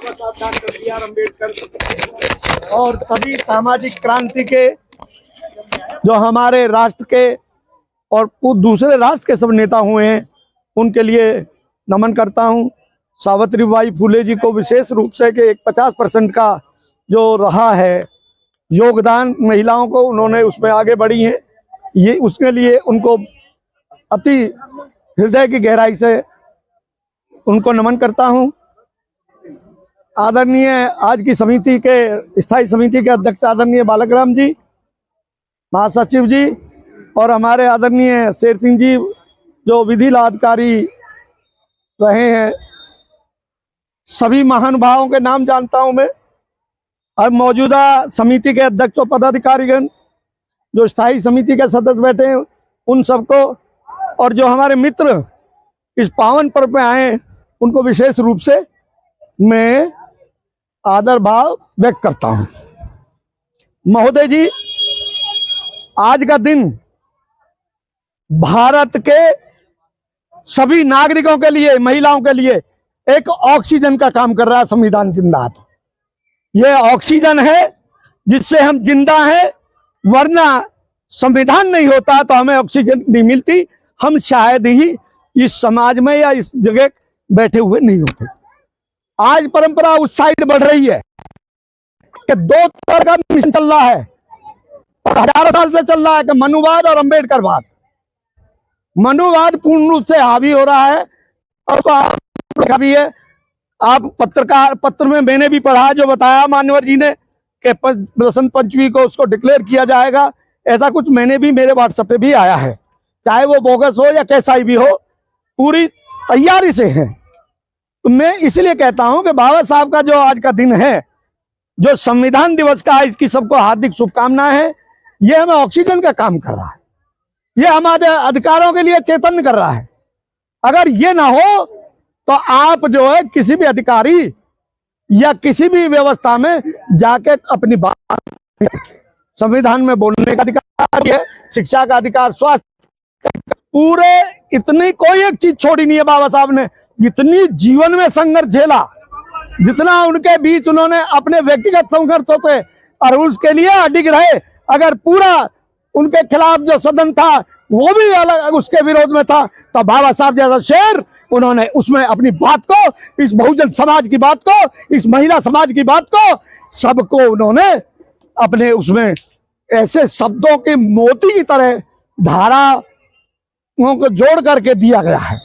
बाबा साहब doctor B R. Ambedkar और सभी सामाजिक क्रांति के जो हमारे राष्ट्र के और दूसरे राष्ट्र के सब नेता हुए हैं, उनके लिए नमन करता हूं। सावित्रीबाई फुले जी को विशेष रूप से कि 50% का जो रहा है योगदान महिलाओं को, उन्होंने उसमें आगे बढ़ी हैं, ये उसके लिए उनको अति हृदय की गहराई से उनको नमन करता हूं। आदरणीय आज की समिति के स्थायी समिति के अध्यक्ष आदरणीय बालक राम जी, महासचिव जी और हमारे आदरणीय शेर सिंह जी जो विधि लाभकारी रहे हैं, सभी महानुभावों के नाम जानता हूं मैं। अब मौजूदा समिति के अध्यक्ष और पदाधिकारीगण जो स्थायी समिति के सदस्य बैठे हैं उन सबको, और जो हमारे मित्र इस पावन पर्व में आए उनको विशेष रूप से मैं आदर भाव व्यक्त करता हूं। महोदय जी, आज का दिन भारत के सभी नागरिकों के लिए, महिलाओं के लिए एक ऑक्सीजन का काम कर रहा है। संविधान जिंदाबाद। ये ऑक्सीजन है जिससे हम जिंदा हैं, वरना संविधान नहीं होता तो हमें ऑक्सीजन नहीं मिलती, हम शायद ही इस समाज में या इस जगह बैठे हुए नहीं होते। आज परंपरा उस साइड बढ़ रही है कि दो तरह का मिशन चल रहा है और हजारों साल से चल रहा है कि मनुवाद और अम्बेडकरवाद। मनुवाद पूर्ण रूप से हावी हो रहा है और तो भी है। आप पत्र में मैंने भी पढ़ा जो बताया मान्यवर जी ने कि बसंत पंचमी को उसको डिक्लेयर किया जाएगा, ऐसा कुछ मैंने भी मेरे व्हाट्सएप पे भी आया है। चाहे वो बोगस हो या कैसा ही भी हो, पूरी तैयारी से है। तो मैं इसलिए कहता हूं कि बाबा साहब का जो आज का दिन है, जो संविधान दिवस का है, इसकी सबको हार्दिक शुभकामनाएं हैं। ये हमें ऑक्सीजन का काम कर रहा है, ये हमारे अधिकारों के लिए चेतन कर रहा है। अगर ये ना हो तो आप जो है किसी भी अधिकारी या किसी भी व्यवस्था में जाके अपनी बात, संविधान में बोलने का अधिकार है, शिक्षा का अधिकार, स्वास्थ्य, पूरे इतनी कोई एक चीज छोड़ी नहीं है बाबा साहब ने। जितनी जीवन में संघर्ष झेला, जितना उनके बीच उन्होंने अपने व्यक्तिगत संघर्षों से और उसके लिए अडिग रहे। अगर पूरा उनके खिलाफ जो सदन था वो भी अलग उसके विरोध में था, तो बाबा साहब जैसा शेर उन्होंने उसमें अपनी बात को, इस बहुजन समाज की बात को, इस महिला समाज की बात को, सबको उन्होंने अपने उसमें ऐसे शब्दों के मोती की तरह धाराओं को जोड़ करके दिया गया है।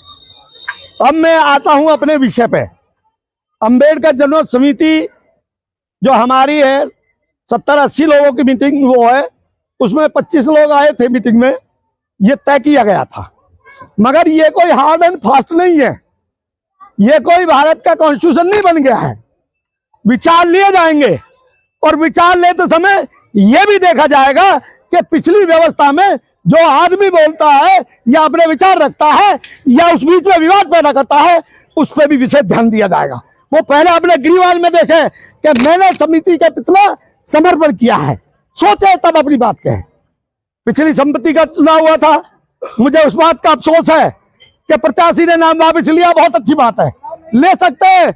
अब मैं आता हूं अपने विषय पे। अम्बेडकर जनोत समिति जो हमारी है, 70-80 लोगों की मीटिंग वो है, उसमें 25 लोग आए थे मीटिंग में। ये तय किया गया था, मगर ये कोई हार्ड एंड फास्ट नहीं है, ये कोई भारत का कॉन्स्टिट्यूशन नहीं बन गया है। विचार लिए जाएंगे और विचार लेते समय ये भी देखा जाएगा कि पिछली व्यवस्था में जो आदमी बोलता है या अपने विचार रखता है या उस बीच में विवाद पैदा करता है, उस पर भी विशेष ध्यान दिया जाएगा। वो पहले अपने गृहवाल में देखे कि मैंने समिति का कितना समर्पण किया है, सोचे तब अपनी बात कहे। पिछली संपत्ति का चुनाव हुआ था, मुझे उस बात का अफसोस है कि प्रत्याशी ने नाम वापस लिया, बहुत अच्छी बात है, ले सकते हैं,